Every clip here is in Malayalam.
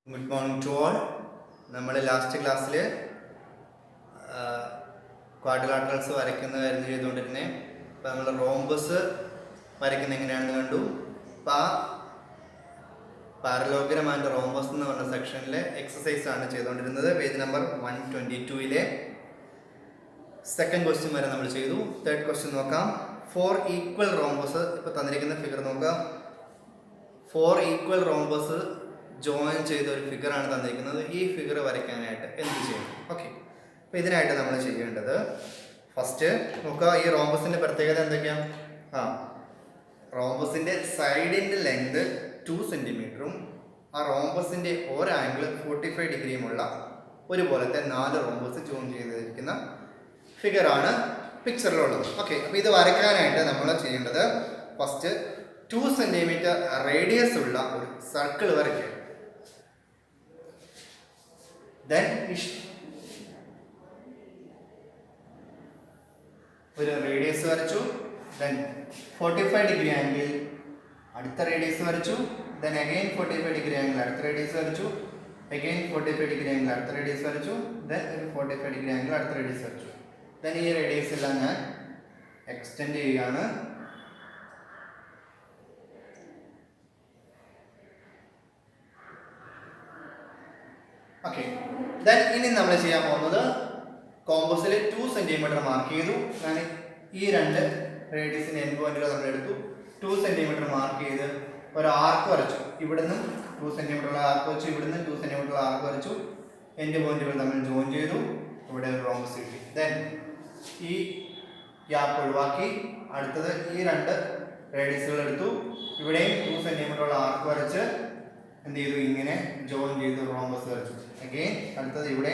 Good morning to all. നമ്മൾ ലാസ്റ്റ് ക്ലാസ്സിൽ ക്വാഡ്രിലാറ്ററൽസ് വരയ്ക്കുന്ന കാര്യം ചെയ്തുകൊണ്ടിരുന്നേ. അപ്പോൾ നമ്മൾ റോംബസ് വരയ്ക്കുന്ന എങ്ങനെയാണെന്ന് കണ്ടു. അപ്പോൾ ആ പാരലോഗ്രാം ആൻഡ് റോംബസ് എന്ന് പറഞ്ഞ സെക്ഷനിലെ എക്സസൈസ് ആണ് ചെയ്തുകൊണ്ടിരുന്നത്. പേജ് നമ്പർ 122 സെക്കൻഡ് ക്വസ്റ്റ്യൻ വരെ നമ്മൾ ചെയ്തു. തേർഡ് ക്വസ്റ്റ്യൻ നോക്കാം. 4 ഈക്വൽ റോംബസ്, ഇപ്പോൾ തന്നിരിക്കുന്ന ഫിഗർ നോക്കാം. 4 ഈക്വൽ റോംബസ് ജോയിൻ ചെയ്ത ഒരു ഫിഗറാണ് തന്നിരിക്കുന്നത്. ഈ ഫിഗർ വരയ്ക്കാനായിട്ട് എന്ത് ചെയ്യണം? ഓക്കെ, അപ്പോൾ ഇതിനായിട്ട് നമ്മൾ ചെയ്യേണ്ടത് ഫസ്റ്റ് നോക്കുക. ഈ റോംബസിൻ്റെ പ്രത്യേകത എന്തൊക്കെയാണ്? റോംബസിൻ്റെ സൈഡിൻ്റെ ലെങ്ത് 2 സെൻറ്റിമീറ്ററും ആ റോംബസിൻ്റെ ഒരു ആംഗിൾ 45 ഡിഗ്രിയുമുള്ള ഒരുപോലത്തെ 4 റോംബസ് ജോയിൻ ചെയ്തിരിക്കുന്ന ഫിഗറാണ് പിക്ചറിലുള്ളത്. ഓക്കെ, അപ്പോൾ ഇത് വരയ്ക്കാനായിട്ട് നമ്മൾ ചെയ്യേണ്ടത് ഫസ്റ്റ് 2 സെൻറ്റിമീറ്റർ റേഡിയസ് ഉള്ള ഒരു സർക്കിൾ വരയ്ക്കുക. ദെൻ ഒരു റേഡിയസ് വരച്ചു. ദെൻ 45 ഡിഗ്രി ആംഗിൾ അടുത്ത റേഡിയസ് വരച്ചു. ദെൻ അഗെയിൻ 45 ഡിഗ്രി ആംഗിൾ അടുത്ത റേഡിയസ് വരച്ചു. അഗെയിൻ 45 ഡിഗ്രി ആംഗിൾ അടുത്ത റേഡിയസ് വരച്ചു. ദെൻ ഒരു 45 ഡിഗ്രി ആംഗിൾ അടുത്ത റേഡിയസ് വരച്ചു. ദെൻ ഈ റേഡിയസ് എല്ലാം ഞാൻ എക്സ്റ്റെൻഡ് ചെയ്യുകയാണ്. ഓക്കെ, ദെൻ ഇനി നമ്മൾ ചെയ്യാൻ പോകുന്നത് കോമ്പസിൽ 2 സെൻറ്റിമീറ്റർ മാർക്ക് ചെയ്തു. ഞാൻ ഈ രണ്ട് റേഡിയസിൻ്റെ എൻഡ് പോയിന്റുകൾ നമ്മൾ എടുത്തു. 2 സെൻറ്റിമീറ്റർ മാർക്ക് ചെയ്ത് ഒരു ആർക്ക് വരച്ചു. ഇവിടുന്ന് 2 സെൻറ്റിമീറ്ററുള്ള ആർക്ക് വരച്ചു, ഇവിടുന്ന് 2 സെൻറ്റിമീറ്ററുള്ള ആർക്ക് വരച്ചു. എൻഡ് പോയിന്റുകൾ നമ്മൾ ജോയിൻ ചെയ്തു. ഇവിടെ ഒരു റോംബസ് കിട്ടി. ദെൻ ഈ ഗ്യാപ്പ് ഒഴിവാക്കി അടുത്തത് ഈ രണ്ട് റേഡിയസുകൾ എടുത്തു. ഇവിടെയും 2 സെൻറ്റിമീറ്ററുള്ള ആർക്ക് വരച്ച് എന്ത് ചെയ്തു? ഇങ്ങനെ ജോയിൻ ചെയ്ത് റോംബസ് വരച്ചു. അഗെയിൻ അടുത്തത് ഇവിടെ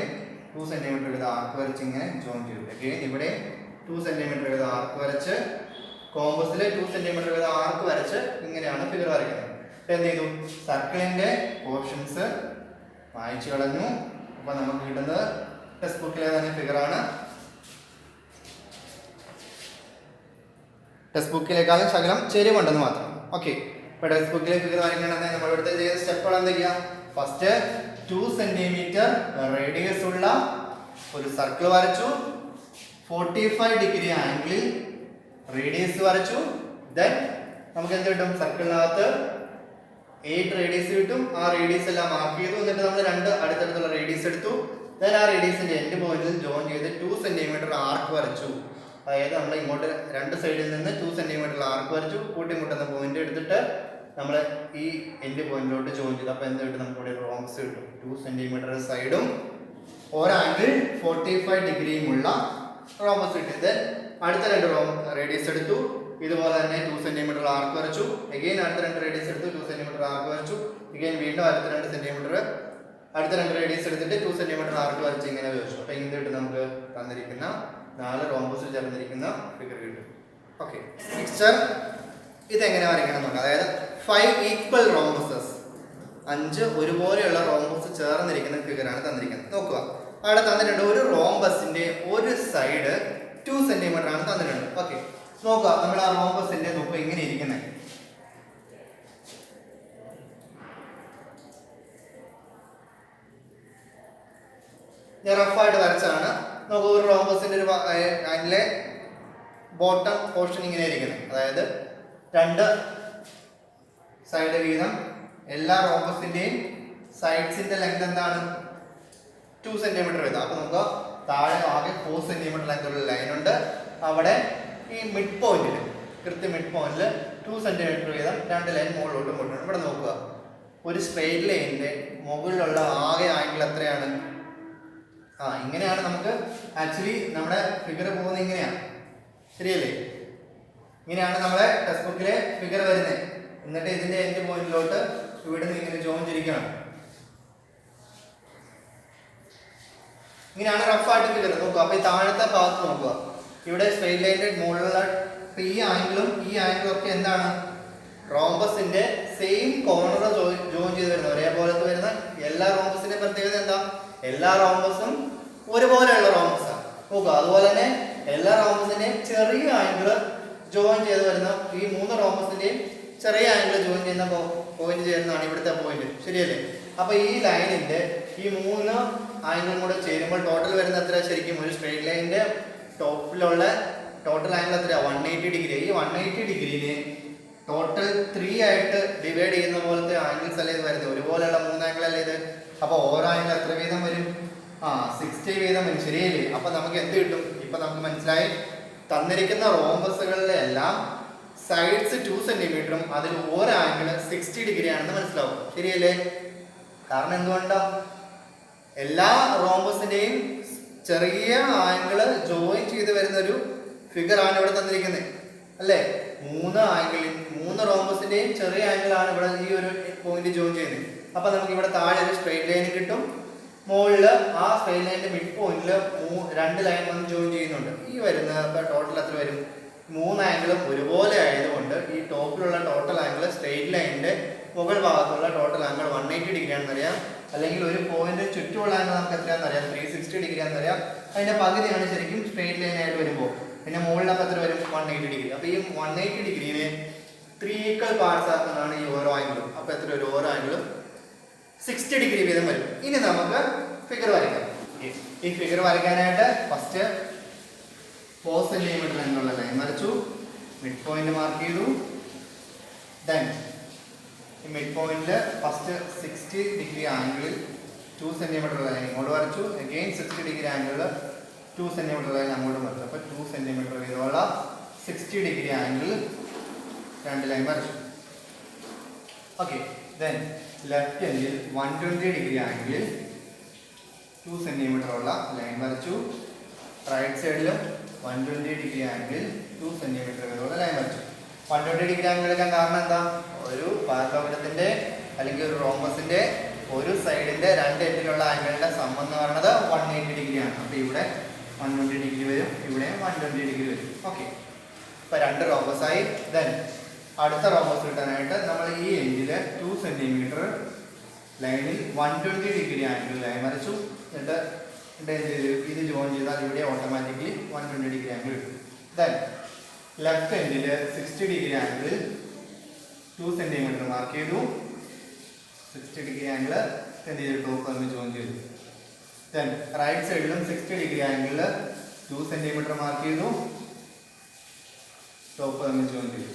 2 സെൻറ്റിമീറ്റർ എടുത്ത് ആർക്ക് വരച്ച് ഇങ്ങനെ ജോയിൻ ചെയ്തു. അഗെയിൻ ഇവിടെ 2 സെൻറ്റിമീറ്റർ എടുത്ത് ആർക്ക് വരച്ച് കോമ്പസിൽ 2 സെൻറ്റിമീറ്റർ എടുത്ത് ആർക്ക് വരച്ച് ഇങ്ങനെയാണ് ഫിഗർ വരയ്ക്കുന്നത്. അപ്പോൾ എന്ത് ചെയ്തു? സർക്കിളിൻ്റെ പോർഷൻസ് വായിച്ചു കളഞ്ഞു. അപ്പോൾ നമുക്ക് കിട്ടുന്നത് ടെക്സ്റ്റ് ബുക്കിലെ തന്നെ ഫിഗറാണ്. ടെക്സ്റ്റ് ബുക്കിലേക്കാളും ശകലം ചെരിവുണ്ടെന്ന് മാത്രം. ഓക്കെ, ഇപ്പോൾ ടെക്സ്റ്റ് ബുക്കിലെ ഫിഗർ വരയ്ക്കണമെങ്കിൽ നമ്മൾ ഇവിടുത്തെ ചെയ്ത സ്റ്റെപ്പുകൾ എന്തൊക്കെയാണ്? ഫസ്റ്റ് 2 സെൻറ്റിമീറ്റർ റേഡിയസ് ഉള്ള ഒരു സർക്കിൾ വരച്ചു. 45 ഡിഗ്രി ആംഗിളിൽ റേഡിയസ് വരച്ചു. ദെൻ നമുക്ക് എന്ത് കിട്ടും? സർക്കിളിനകത്ത് 8 റേഡിയസ് കിട്ടും. ആ റേഡിയസ് എല്ലാം മാർക്ക് ചെയ്തു. എന്നിട്ട് നമ്മൾ രണ്ട് അടുത്തടുത്തുള്ള റേഡിയസ് എടുത്തു. ദെൻ ആ റേഡിയസിൻ്റെ എൻഡ് പോയിന്റിൽ ജോയിൻ ചെയ്ത് 2 സെൻറ്റിമീറ്റർ ആർക്ക് വരച്ചു. അതായത് നമ്മൾ ഇങ്ങോട്ട് രണ്ട് സൈഡിൽ നിന്ന് 2 സെൻറ്റിമീറ്റർ ആർക്ക് വരച്ചു. കൂട്ടിമുട്ടുന്ന പോയിന്റ് എടുത്തിട്ട് നമ്മൾ ഈ എൻഡ് പോയിന്റിലോട്ട് ജോയിൻ ചെയ്തു. അപ്പോൾ എന്ത് കിട്ടും? നമുക്ക് ഇവിടെ റോംബസ് കിട്ടും. 2 സെൻറ്റിമീറ്റർ സൈഡും ഒരാംഗിൾ 45 ഡിഗ്രിയുമുള്ള റോംബസ് കിട്ടിയത്. അടുത്ത രണ്ട് റേഡിയസ് എടുത്തു. ഇതുപോലെ തന്നെ 2 സെൻറ്റിമീറ്റർ ആർക്ക് വരച്ചു. എഗെയിൻ അടുത്ത രണ്ട് റേഡിയസ് എടുത്തു. 2 സെൻറ്റിമീറ്റർ ആർക്ക് വരച്ചു. എഗെയിൻ വീണ്ടും അടുത്ത രണ്ട് സെൻറ്റിമീറ്റർ അടുത്ത രണ്ട് റേഡിയസ് എടുത്തിട്ട് 2 സെൻറ്റിമീറ്റർ ആർക്ക് വരച്ച് ഇങ്ങനെ വരച്ചു. അപ്പോൾ ഇങ്ങനെ കിട്ടും നമുക്ക് തന്നിരിക്കുന്ന 4 റോംബസിൽ ചേർന്നിരിക്കുന്ന ഫിഗർ കിട്ടും. ഓക്കെ, പിക്ചർ ഇതെങ്ങനെ വരയ്ക്കണം നോക്കാം. അതായത് 5 ഈക്വൽ റോംബസസ്, 5 ഒരുപോലെയുള്ള റോംബസ് ചേർന്നിരിക്കുന്ന ഫിഗറാണ് തന്നിരിക്കുന്നത്. നോക്കുക, അവിടെ തന്നിട്ടുണ്ട് ഒരു റോംബസിന്റെ ഒരു സൈഡ് 2 സെൻറ്റിമീറ്റർ ആണ് തന്നിട്ടുണ്ട്. ഓക്കെ, നോക്കുക, നമ്മൾ ആ റോംബസിന്റെ നോക്കുക ഇങ്ങനെ ഇരിക്കുന്നത്. ഞാൻ റഫായിട്ട് വരച്ചാണ്. നമുക്ക് ഒരു റോംബസിന്റെ ഒരു അതിലെ ബോട്ടം പോർഷൻ ഇങ്ങനെ ഇരിക്കുന്നത്. അതായത് രണ്ട് സൈഡ് വീതം എല്ലാ റോംബസിന്റെയും സൈഡ്സിന്റെ ലെങ്ത് എന്താണ്? 2 സെൻറ്റിമീറ്റർ വീതം. അപ്പോൾ നമുക്ക് താഴെ ആകെ 4 സെൻറ്റിമീറ്റർ ലെങ്തുള്ള ലൈൻ ഉണ്ട്. അവിടെ ഈ മിഡ് പോയിന്റിൽ, കൃത്യം മിഡ് പോയിന്റിൽ 2 സെൻറ്റിമീറ്റർ വീതം രണ്ട് ലൈൻ മുകളിലോട്ട് കൊണ്ടുവരണം. ഇവിടെ നോക്കുക, ഒരു സ്ട്രെയിറ്റ് ലൈനിന്റെ മുകളിലുള്ള ആകെ ആംഗിൾ എത്രയാണ്? ഇങ്ങനെയാണ് നമുക്ക് ആക്ച്വലി നമ്മുടെ ഫിഗർ പോകുന്നത്. ഇങ്ങനെയാണ്, ശരിയല്ലേ? ഇങ്ങനെയാണ് നമ്മളെ ടെക്സ്റ്റ് ബുക്കിലെ ഫിഗർ വരുന്നത്. എന്നിട്ട് ഇതിന്റെ എൻഡ് പോയിന്റിലോട്ട് ഇവിടെ നിന്ന് ഇങ്ങനെ ജോയിൻ ചെയ്തിരിക്കണം. ഇങ്ങനെയാണ് റഫായിട്ട് ഫിഗർ. നോക്കുക, അപ്പോൾ ഈ താഴത്തെ ഭാഗത്ത് നോക്കുക, ഇവിടെ സ്ട്രെയിറ്റ് ലൈനിന്റെ മുകളിലുള്ള ഈ ആംഗിളും ഈ ആംഗിളും ഒക്കെ എന്താണ്? റോംബസിന്റെ സെയിം കോർണർ ജോയിൻ ചെയ്ത് വരുന്നത്, ഒരേപോലത്തെ വരുന്ന എല്ലാ റോംബസിന്റെ പ്രത്യേകത എന്താ? എല്ലാ റോംബസും ഒരുപോലെയുള്ള റോംബസാണ്. നോക്കുക, അതുപോലെ തന്നെ എല്ലാ റോംബസിന്റെയും ചെറിയ ആംഗിള് ജോയിൻ ചെയ്ത് വരുന്ന ഈ 3 റോംബസിന്റെയും ചെറിയ ആംഗിൾ ജോയിൻ ചെയ്യുന്ന പോയിന്റ് ചേരുന്നതാണ് ഇവിടുത്തെ പോയിന്റ്, ശരിയല്ലേ? അപ്പൊ ഈ ലൈനിന്റെ ഈ 3 ആംഗിളും കൂടെ ചേരുമ്പോൾ ടോട്ടൽ വരുന്ന എത്ര? ശരിക്കും ഒരു സ്ട്രെയിറ്റ് ലൈനിന്റെ ടോപ്പിലുള്ള ടോട്ടൽ ആംഗിൾ എത്രയാ? 180 ഡിഗ്രി. ഈ 180 ഡിഗ്രിനെ ടോട്ടൽ 3 ആയിട്ട് ഡിവൈഡ് ചെയ്യുന്ന പോലത്തെ ആംഗിൾസ് അല്ലേ ഇത് വരുന്നത്? ഒരുപോലെയുള്ള 3 ആംഗിൾ അല്ലേ ഇത്? അപ്പൊ ഓരോ ആംഗിൾ എത്ര വീതം വരും? 60 വീതം വരും. ശരിയല്ലേ? അപ്പൊ നമുക്ക് എന്ത് കിട്ടും? ഇപ്പൊ നമുക്ക് മനസ്സിലായി, തന്നിരിക്കുന്ന റോംബസുകളിലെ എല്ലാം സൈഡ്സ് 2 സെന്റിമീറ്ററും അതിൽ ഓരോ ആംഗിൾ 60 ഡിഗ്രി ആണെന്ന് മനസ്സിലാവും. ശരിയല്ലേ? കാരണം എന്തുകൊണ്ടാ? എല്ലാ റോംബസിന്റെയും ചെറിയ ആംഗിള് ജോയിൻ ചെയ്ത് വരുന്ന ഒരു ഫിഗർ ആണ് ഇവിടെ തന്നിരിക്കുന്നത് അല്ലേ? 3 റോംബസിന്റെയും ചെറിയ ആംഗിൾ ആണ് ഇവിടെ ഈ ഒരു പോയിന്റ് ജോയിൻ ചെയ്യുന്നത്. അപ്പൊ നമുക്ക് ഇവിടെ താഴെ ഒരു സ്ട്രെയിറ്റ് ലൈൻ കിട്ടും, മുകളില് ആ സ്ട്രെയിറ്റ് ലൈനിന്റെ മിഡ് പോയിന്റില് 2 ലൈൻ വന്ന് ജോയിൻ ചെയ്യുന്നുണ്ട്. ഈ വരുന്ന ടോട്ടൽ എത്ര വരും? 3 ആംഗിളും ഒരുപോലെ ആയതുകൊണ്ട് ഈ ടോപ്പിലുള്ള ടോട്ടൽ ആംഗിൾ സ്ട്രെയിറ്റ് ലൈനിന്റെ മുകൾ ഭാഗത്തുള്ള ടോട്ടൽ ആംഗിൾ 180 ഡിഗ്രി ആണെന്ന് അറിയാം. അല്ലെങ്കിൽ ഒരു പോയിന്റ് ചുറ്റുമുള്ള ആംഗിൾ നമുക്ക് എത്രയാണെന്ന് അറിയാം? 360 ഡിഗ്രി ആണെന്ന് അറിയാം. അതിന്റെ പകുതിയാണ് ശരിക്കും സ്ട്രെയിറ്റ് ലൈൻ ആയിട്ട് വരുമ്പോൾ. പിന്നെ മുകളിലപ്പോൾ എത്ര വരും? 180 ഡിഗ്രി. അപ്പൊ ഈ 180 ഡിഗ്രിനെ 3 ഈക്വൽ പാർട്സ് ആക്കുന്നതാണ് ഈ ഓരോ ആംഗിളും. അപ്പൊ എത്ര വരും? ഓരോ ആംഗിളും 60 ഡിഗ്രി വീതം വരും. ഇനി നമുക്ക് ഫിഗർ വരയ്ക്കാം. ഈ ഫിഗർ വരയ്ക്കാനായിട്ട് ഫസ്റ്റ് 4 സെന്റിമീറ്റർ എന്നുള്ള ലൈൻ വരച്ചു, മിഡ് പോയിന്റ് മാർക്ക് ചെയ്തു. ദെൻ ഈ മിഡ് പോയിന്റിൽ ഫസ്റ്റ് 60 ഡിഗ്രി ആംഗിളിൽ 2 സെന്റിമീറ്റർ ലൈൻ ഇങ്ങോട്ട് വരച്ചു. അഗെയിൻ 60 ഡിഗ്രി ആംഗിളിൽ 2 സെന്റിമീറ്റർ ലൈൻ അങ്ങോട്ട് വരച്ചു. അപ്പോൾ 2 സെന്റിമീറ്റർ വീതമുള്ള 60 ഡിഗ്രി ആംഗിളിൽ 2 ലൈൻ വരച്ചു. ഓക്കെ. ദെൻ ലെഫ്റ്റ് എൻഡിൽ 120 ഡിഗ്രി ആംഗിളിൽ 2 സെന്റിമീറ്റർ ഉള്ള ലൈൻ വരച്ചു. റൈറ്റ് സൈഡിലും 120 ഡിഗ്രി ആംഗിളിൽ 2 സെന്റിമീറ്റർ വീതമുള്ള ലൈൻ വരച്ചു. 120 ഡിഗ്രി ആംഗിൾ എടുക്കാൻ കാരണം എന്താ? ഒരു പാരലോഗത്തിന്റെ അല്ലെങ്കിൽ ഒരു റോംബസിന്റെ ഒരു സൈഡിന്റെ 2 എൻഡിലുള്ള ആംഗിളിന്റെ സം എന്ന് പറയുന്നത് 180 ഡിഗ്രി ആണ്. അപ്പൊ ഇവിടെ 120 ഡിഗ്രി വരും, ഇവിടെ 120 ഡിഗ്രി വരും. ഓക്കെ. ഇപ്പൊ 2 റോംബസ് ആയി. ദെൻ അടുത്ത റോംബസ് കിട്ടാനായിട്ട് നമ്മൾ ഈ എൻഡില് 2 സെന്റിമീറ്റർ ലൈനിൽ 120 ഡിഗ്രി ആംഗിൾ ലൈൻ വരച്ചു. എന്നിട്ട് ഇത് ജോയിൻ ചെയ്താൽ ഇവിടെ ഓട്ടോമാറ്റിക്കലി 120 ഡിഗ്രി ആംഗിൾ കിട്ടും. ദെൻ ലെഫ്റ്റ് എൻഡിൽ 60 ഡിഗ്രി ആംഗിളിൽ 2 സെന്റിമീറ്റർ മാർക്ക് ചെയ്തു. 60 ഡിഗ്രി ആംഗിൾ എന്ത് ചെയ്തു? ടോപ്പ് തമ്മിൽ ജോയിൻ ചെയ്തു. ദെൻ റൈറ്റ് സൈഡിലും 60 ഡിഗ്രി ആംഗിളിൽ 2 സെന്റിമീറ്റർ മാർക്ക് ചെയ്തു, ടോപ്പ് തമ്മിൽ ജോയിൻ ചെയ്തു.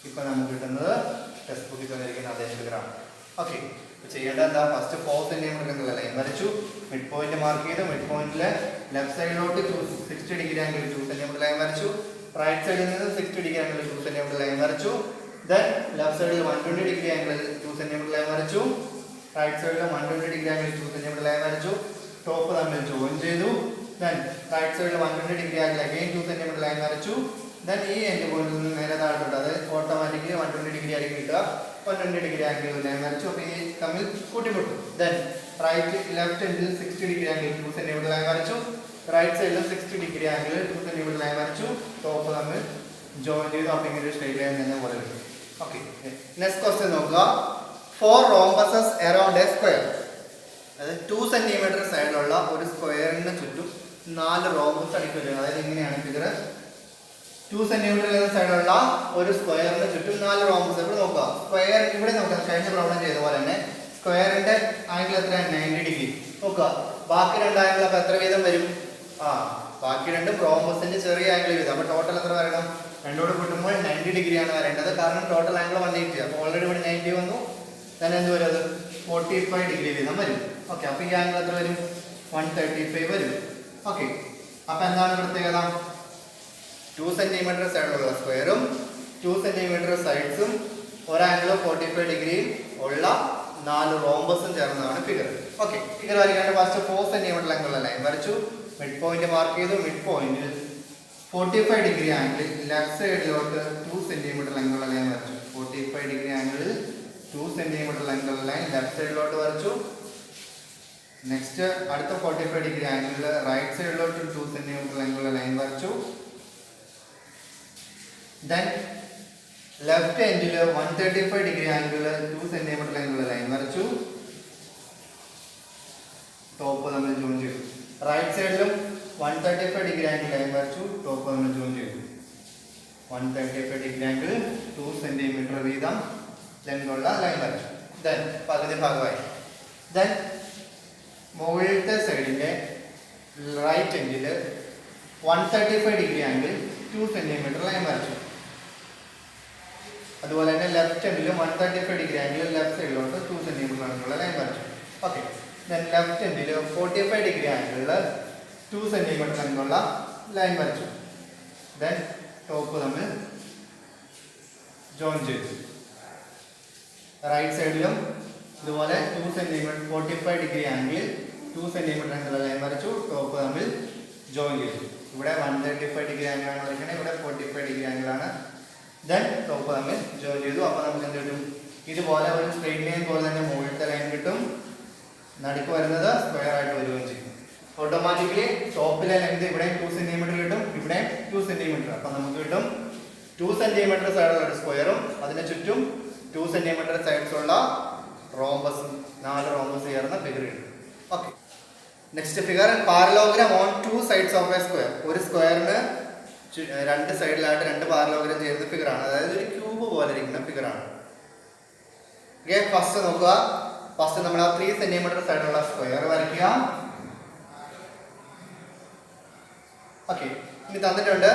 ഇപ്പൊ നമുക്ക് കിട്ടുന്നത് ടെക്സ്റ്റ് ബുക്കിൽ തന്നിരിക്കുന്ന അതേ ഫിഗറാണ്. ഓക്കെ. ചെയ്യേണ്ടത് എന്താ? ഫസ്റ്റ് 4 സെന്റിമീറ്റർ എന്നുള്ള ലൈൻ വരച്ചു, മിഡ് പോയിന്റ് മാർക്ക് ചെയ്തു. മിഡ് പോയിന്റിലെ ലെഫ്റ്റ് സൈഡിലോട്ട് 60 ഡിഗ്രി ആംഗിൾ 2 സെന്റിമീറ്റർ ലൈൻ വരച്ചു. റൈറ്റ് സൈഡിൽ നിന്ന് 60 ഡിഗ്രി ആംഗിൾ 2 സെന്റിമീറ്റർ ലൈൻ വരച്ചു. ദെൻ ലെഫ്റ്റ് സൈഡിൽ 120 ഡിഗ്രി ആംഗിൾ 2 സെന്റിമീറ്റർ ലൈൻ വരച്ചു. റൈറ്റ് സൈഡിൽ 120 ഡിഗ്രി ആംഗിൾ 2 സെന്റിമീറ്റർ ലൈൻ വരച്ചു. ടോപ്പ് തമ്മിൽ ജോയിൻ ചെയ്തു. ദെൻ റൈറ്റ് സൈഡിൽ 120 degree angle again 2 centimetre line വരച്ചു. ദെൻ ഈ എൻഡ് പോയിന്റിൽ നിന്ന് നേരെ താഴോട്ട് അത് ഓട്ടോമാറ്റിക്കലി 120 ഡിഗ്രി ആയിരിക്കും കിട്ടുക. 120 ഡിഗ്രി ആംഗിൾ ലൈൻ വരച്ചു. അപ്പോൾ ഈ തമ്മിൽ കൂട്ടിമുട്ടും. ദെൻ ലെഫ്റ്റ് എൻഡിൽ 60 ഡിഗ്രി ആംഗിൾ 2 സെന്റിമീറ്റർ ലൈൻ വരച്ചു. റൈറ്റ് സൈഡിൽ 60 ഡിഗ്രി ആംഗിൾ 2 സെന്റിമീറ്റർ ലൈൻ വരച്ചു. ടോപ്പ് തമ്മിൽ ജോയിൻ ചെയ്തു. അപ്പോൾ ഇങ്ങനെ ഒരു സ്ട്രെയിറ്റ് ലൈൻ തന്നെ പോലെ കിട്ടും. ഓക്കെ. നെക്സ്റ്റ് ക്വസ്റ്റ്യൻ നോക്കുക. 4 റോംബസസ് അറൗണ്ട് എ സ്ക്വയർ. അതായത് 2 സെന്റിമീറ്റർ സൈഡിലുള്ള ഒരു സ്ക്വയറിന് ചുറ്റും 4 റോംബസ് അടിക്കുക. അതായത് ഇങ്ങനെയാണ് ഫിഗർ. 2 സെന്റിമീറ്റർ സൈഡിലുള്ള ഒരു സ്ക്വയറിന് ചുറ്റും 4 റോംബസ്. ഇവിടെ നോക്കുക. സ്ക്വയർ ഇവിടെ നോക്കാം. കഴിഞ്ഞ പ്രോബ്ലം ചെയ്ത പോലെ തന്നെ സ്ക്വയറിന്റെ ആംഗിൾ എത്രയാണ്? 90 ഡിഗ്രി. നോക്കുക. ബാക്കി 2 ആംഗിൾ അപ്പോൾ എത്ര വീതം വരും? ബാക്കി 2 റോംബസിന്റെ ചെറിയ ആംഗിൾ വീതം. അപ്പോൾ ടോട്ടൽ എത്ര വരണം? രണ്ടോട് കൂട്ടുമ്പോൾ 90 ഡിഗ്രി ആണ് വരേണ്ടത്. കാരണം ടോട്ടൽ ആംഗിൾ 180. അപ്പോൾ ഓൾറെഡി ഇവിടെ 90 വന്നു. തന്നെ എന്ത് വരും? അത് 45 ഡിഗ്രി വീതം വരും. ഓക്കെ. അപ്പോൾ ഈ ആംഗിൾ എത്ര വരും? 135 വരും. ഓക്കെ. അപ്പോൾ എന്താണ് പ്രത്യേകത? 2 സെന്റിമീറ്റർ സൈഡുള്ള സ്ക്വയറും 2 സെന്റിമീറ്റർ സൈഡ്സും ഒരു ആംഗിൾ 45 ഡിഗ്രി ഉള്ള 4 റോംബസും ചേർന്നതാണ് ഫിഗർ. ഓക്കെ. ഫിഗർ വരയ്ക്കാണ്ട് ഫസ്റ്റ് 4 സെന്റിമീറ്റർ ലെങ്തുള്ള ലൈൻ വരച്ചു. മിഡ് പോയിന്റ് മാർക്ക് ചെയ്തു. മിഡ് പോയിന്റിൽ 45 ഡിഗ്രി ആംഗിളിൽ ലെഫ്റ്റ് സൈഡിലോട്ട് 2 സെന്റിമീറ്റർ ലെങ്തുള്ള ലൈൻ വരച്ചു. 45 ഡിഗ്രി ആംഗിളിൽ 2 സെന്റിമീറ്റർ ലെങ്തുള്ള ലൈൻ ലെഫ്റ്റ് സൈഡിലോട്ട് വരച്ചു. നെക്സ്റ്റ് അടുത്ത 45 ഡിഗ്രി ആംഗിളിൽ റൈറ്റ് സൈഡിലോട്ട് 2 സെന്റിമീറ്റർ ലെങ്തുള്ള ലൈൻ വരച്ചു. ദെൻ ലെഫ്റ്റ് എൻഡിൽ 135 ഡിഗ്രി ആംഗിളിൽ 2 സെന്റിമീറ്റർ ലെങ്തുള്ള ലൈൻ വരച്ചു. ടോപ്പ് നമ്മൾ ജോയിൻ ചെയ്തു. റൈറ്റ് സൈഡിലും 135 ഡിഗ്രി ആംഗിൾ ലൈൻ വരച്ചു. ടോപ്പ് നമ്മൾ ജോയിൻ ചെയ്തു. 135 ഡിഗ്രി ആംഗിൾ 2 സെന്റിമീറ്റർ വീതം ലെങ്തുള്ള ലൈൻ വരച്ചു. ദെൻ പകുതി ഭാഗമായി. ദെൻ മുകളിലത്തെ സൈഡിൻ്റെ റൈറ്റ് എൻഡിൽ 135 ഡിഗ്രി ആംഗിൾ 2 സെൻറ്റിമീറ്റർ ലൈൻ വരച്ചു. അതുപോലെ തന്നെ ലെഫ്റ്റ് എൻഡിൽ 135 ഡിഗ്രി ആംഗിൾ ലെഫ്റ്റ് സൈഡിലോട്ട് 2 സെൻറ്റിമീറ്റർ ആംഗിളുള്ള ലൈൻ വരച്ചു. ഓക്കെ. ദെൻ ലെഫ്റ്റ് എൻഡിൽ 45 ഡിഗ്രി ആംഗിളിൽ 2 സെൻറ്റിമീറ്റർ ആംഗിളുള്ള ലൈൻ വരച്ചു. ദെൻ ടോപ്പ് തമ്മിൽ ജോയിൻ ചെയ്തു. റൈറ്റ് സൈഡിലും ഇതുപോലെ 2 സെൻറ്റിമീറ്റർ 45 ഡിഗ്രി ആംഗിൾ 2 സെൻറ്റിമീറ്റർ ആംഗിളുള്ള ലൈൻ വരച്ചു. ടോപ്പ് തമ്മിൽ ജോയിൻ ചെയ്തു. ഇവിടെ 135 ഡിഗ്രി ആംഗിളാണ് വരയ്ക്കുന്നത്, ഇവിടെ 45 ഡിഗ്രി ആംഗിളാണ്. ദെൻ ടോപ്പ് തമ്മിൽ ജോയിൻ ചെയ്തു. അപ്പോൾ നമുക്ക് എന്ത് കിട്ടും? ഇതുപോലെ ഒരു സ്ട്രെയിറ്റ് ലൈൻ പോലെ തന്നെ മുകളിലത്തെ ലൈൻ കിട്ടും, നടുക്ക് വരുന്നത് സ്ക്വയർ ആയിട്ട് വരികയും ചെയ്യും. ഓട്ടോമാറ്റിക്കലി ടോപ്പിലെ ലെങ്ത് ഇവിടെ 2 സെൻറ്റിമീറ്റർ കിട്ടും, ഇവിടെ 2 സെൻറ്റിമീറ്റർ. അപ്പോൾ നമുക്ക് കിട്ടും 2 സെൻറ്റിമീറ്റർ സൈഡുള്ള ഒരു സ്ക്വയറും അതിന് ചുറ്റും 2 സെൻറ്റിമീറ്റർ സൈഡ്സുള്ള റോംബസ്, 4 റോംബസ് ചേർന്ന ഫിഗർ കിട്ടും. Okay. Next figure parallelogram on 2 sides of A square. ഒരു സ്ക്വയറിന് 2 സൈഡിലായിട്ട് 2 പാരലോഗ്രാം ചേരുന്ന ഫിഗറാണ്, അതായത് ഒരു ക്യൂബ് പോലെ ഇരിക്കുന്ന ഫിഗറാണ്. ഓക്കെ. ഫസ്റ്റ് നോക്കുക. ഫസ്റ്റ് നമ്മൾ ആ 3 സെൻറ്റിമീറ്റർ സൈഡുള്ള സ്ക്വയർ വരയ്ക്കുക. ഓക്കെ. ഇനി തന്നിട്ടുണ്ട്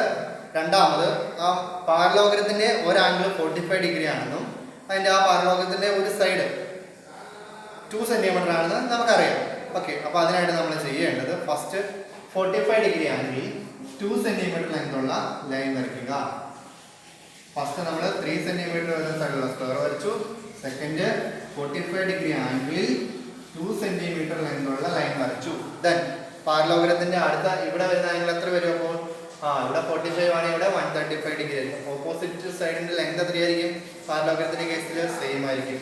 രണ്ടാമത് ആ പാരലോഗ്രത്തിന്റെ ഒരു ആംഗിൾ 45 ഡിഗ്രി ആണെന്നും അതിന്റെ ആ പാരലോഗ്രത്തിന്റെ ഒരു സൈഡ് 2 സെൻറ്റിമീറ്റർ ആണെന്ന് നമുക്കറിയാം. ഓക്കെ. അപ്പോൾ അതിനായിട്ട് നമ്മൾ ചെയ്യേണ്ടത് ഫസ്റ്റ് 45 ഡിഗ്രി ആംഗിൾ 2 സെൻറ്റിമീറ്റർ ലെങ്തുള്ള ലൈൻ വരയ്ക്കുക. ഫസ്റ്റ് നമ്മൾ 3 സെൻറ്റിമീറ്റർ വരുന്ന സൈഡുള്ള സ്ക്വയർ വരച്ചു. സെക്കൻഡ് 45 ഡിഗ്രി ആംഗിൾ 2 സെൻറ്റിമീറ്റർ ലെങ്തുള്ള ലൈൻ വരച്ചു. ദെൻ പാരലോഗ്രത്തിന്റെ അടുത്ത ഇവിടെ വരുന്ന ആംഗിൾ എത്ര വരും? അപ്പോൾ ഇവിടെ 45 ആണ്, ഇവിടെ 135 ഡിഗ്രി ആയിരിക്കും. ഓപ്പോസിറ്റ് സൈഡിന്റെ ലെങ്ത് എത്രയായിരിക്കും? പാരലോഗ്രത്തിന്റെ കേസിൽ സെയിം ആയിരിക്കും.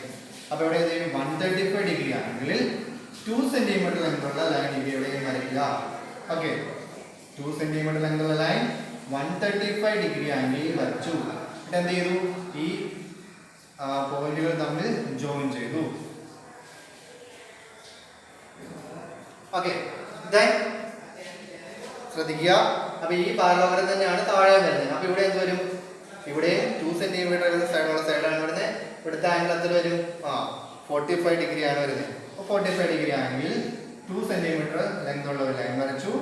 അപ്പോൾ ഇവിടെ 135 ഡിഗ്രി ആംഗിളിൽ 2 സെൻറ്റിമീറ്റർ ലെങ്തുള്ള ലൈൻ ഇവിടെയും വരയ്ക്കുക. ഓക്കെ. 2 സെൻറ്റിമീറ്റർ ലെങ്തുള്ള ലൈൻ 135 ഡിഗ്രി ആംഗിളിൽ വരച്ചു. എന്നിട്ട് എന്ത് ചെയ്തു? ഈ പോയിന്റുകൾ തമ്മിൽ ജോയിൻ ചെയ്തു. ഓക്കെ. ദെൻ ശ്രദ്ധിക്കുക. അപ്പൊ ഈ പാരലോഗ്രാം തന്നെയാണ് താഴെ വരുന്നത്. അപ്പൊ ഇവിടെ എന്ത് വരും? ഇവിടെ 2 സെൻറ്റിമീറ്റർ വരുന്ന സൈഡുള്ള സൈഡാണ് വരുന്നത്. ഇവിടുത്തെ ആംഗിൾ എത്ര വരും? 45 ഡിഗ്രി ആണ് വരുന്നത്. അപ്പോൾ 45 ഡിഗ്രി ആംഗിൾ 2 സെൻറ്റിമീറ്റർ ലെങ്തുള്ള ഒരു ലൈൻ വരച്ചു.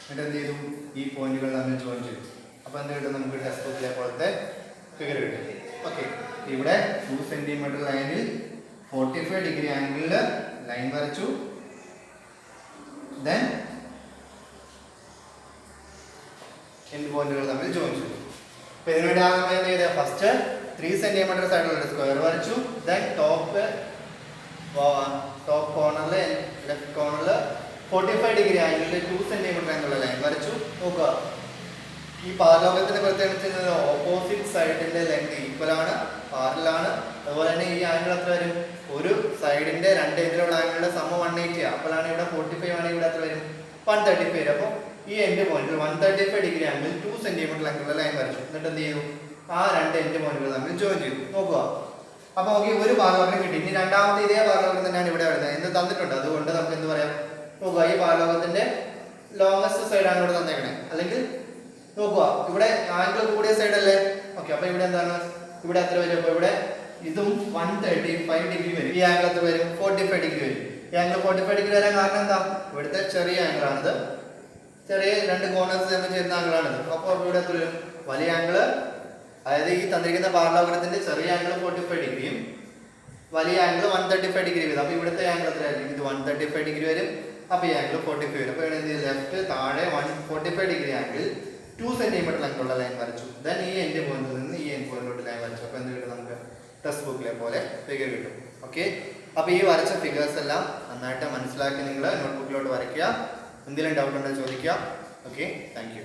എന്നിട്ട് എന്ത് ചെയ്തു? ഈ പോയിന്റുകൾ തമ്മിൽ ജോയിൻ ചെയ്തു. അപ്പോൾ എന്ത് കിട്ടും? നമുക്ക് ടെക്സ്റ്റ് ബുക്കിലെ പോലത്തെ ഫിഗർ കിട്ടും. ഓക്കെ. ഇവിടെ 2 സെൻറ്റിമീറ്റർ ലൈനിൽ 45 ഡിഗ്രി ആംഗിളിൽ ലൈൻ വരച്ചു. ദെൻ എൻഡ് പോയിന്റുകൾ തമ്മിൽ ജോയിൻ ചെയ്തു. അപ്പോൾ ഇതിനുവേണ്ടി ആദ്യം എന്ത് ചെയ്തത്? ഫസ്റ്റ് 3 സെൻറ്റിമീറ്റർ സൈഡുള്ള സ്ക്വയർ വരച്ചു. ദെൻ ടോപ്പ് കോർണറിൽ ലെഫ്റ്റ് കോർണറിൽ 45 ഡിഗ്രി ആംഗിളിൽ 2 സെൻറ്റിമീറ്റർ എന്നുള്ള ലൈൻ വരച്ചു. നോക്കുക. ഈ പാരലോഗ്രത്തിന്റെ പ്രത്യേകിച്ച് ഓപ്പോസിറ്റ് സൈഡിന്റെ ലെങ്ത് ഈക്വൽ ആണ്, പാരലാണ്. അതുപോലെ തന്നെ ഈ ആംഗിൾ എത്ര വരും? ഒരു സൈഡിന്റെ 2 എൻഡിലുള്ള ആംഗിളിന്റെ സമ 180. അപ്പോഴാണ് ഇവിടെ 45 ആണ്, ഇവിടെ എത്ര വരും? 135 വരും. അപ്പോൾ ഈ end point 135 degree angle 2 centimetre ലെങ്തുള്ള ലൈൻ വരച്ചു. എന്നിട്ട് എന്ത് ചെയ്തു? ആ 2 എൻഡ് പോയിന്റുകൾ തമ്മിൽ ജോയിൻ ചെയ്തു. നോക്കുക. അപ്പോൾ നമുക്ക് ഒരു പാരലോഗ്രാം കിട്ടി. ഇനി രണ്ടാമത്തെ ഇതേ പാരലോഗ്രാം തന്നെയാണ് ഇവിടെ വരുന്നത് എന്ന് തന്നിട്ടുണ്ട്. അതുകൊണ്ട് നമുക്ക് എന്ത് പറയാം? നോക്കുക. ഈ പാരലോഗ്രത്തിന്റെ ലോങ്സ്റ്റ് സൈഡാണ് ഇവിടെ തന്നേക്കണേ. അല്ലെങ്കിൽ നോക്കുക, ഇവിടെ ആംഗിൾ കൂടിയ സൈഡ് അല്ലേ? ഓക്കെ. അപ്പോൾ ഇവിടെ എന്താണ്? ഇവിടെ എത്ര വരും? അപ്പോൾ ഇവിടെ ഇതും 135 ഡിഗ്രി വരും. ഈ ആംഗിൾ എത്ര വരും? 45 ഡിഗ്രി വരും. ഈ ആംഗിൾ 45 ഡിഗ്രി വരാൻ കാരണം എന്താ? ഇവിടുത്തെ ചെറിയ ആംഗിളാണിത്, ചെറിയ 2 കോർണേഴ്സ് തമ്മിൽ ചേരുന്ന ആംഗിളാണിത്. അപ്പോൾ ഇവിടെ എത്ര വരും? വലിയ ആംഗിള്, അതായത് ഈ തന്നിരിക്കുന്ന പാരലോഗ്രത്തിന്റെ ചെറിയ ആംഗിൾ 45 ഡിഗ്രിയും വലിയ ആംഗിൾ 135 ഡിഗ്രി വരും. അപ്പോൾ ഇവിടുത്തെ ആംഗിൾ എത്രയായിരിക്കും? ഇത് 135 ഡിഗ്രി വരും. അപ്പോൾ ഈ ആംഗിൾ 45 വരും. അപ്പോൾ ഇവിടെ എന്ത് ചെയ്യും? ലെഫ്റ്റ് താഴെ 145 ഡിഗ്രി ആംഗിൾ 2 സെൻറ്റിമീറ്റർ ലെങ്തുള്ള ലൈൻ വരച്ചു. ദെൻ ഈ എൻഡ് പോയിന്റിൽ നിന്ന് ഈ എൻഡ് പോയിന്റിലോട്ട് ലൈൻ വരച്ചു. അപ്പോൾ എന്ത് കിട്ടും? നമുക്ക് ടെക്സ്റ്റ് ബുക്കിലെ പോലെ ഫിഗർ കിട്ടും. ഓക്കെ. അപ്പോൾ ഈ വരച്ച ഫിഗേഴ്സ് എല്ലാം നന്നായിട്ട് മനസ്സിലാക്കി നിങ്ങൾ നോട്ട്ബുക്കിലോട്ട് വരയ്ക്കുക. എന്തെങ്കിലും ഡൗട്ട് ഉണ്ടെങ്കിൽ ചോദിക്കുക. ഓക്കെ. Thank you.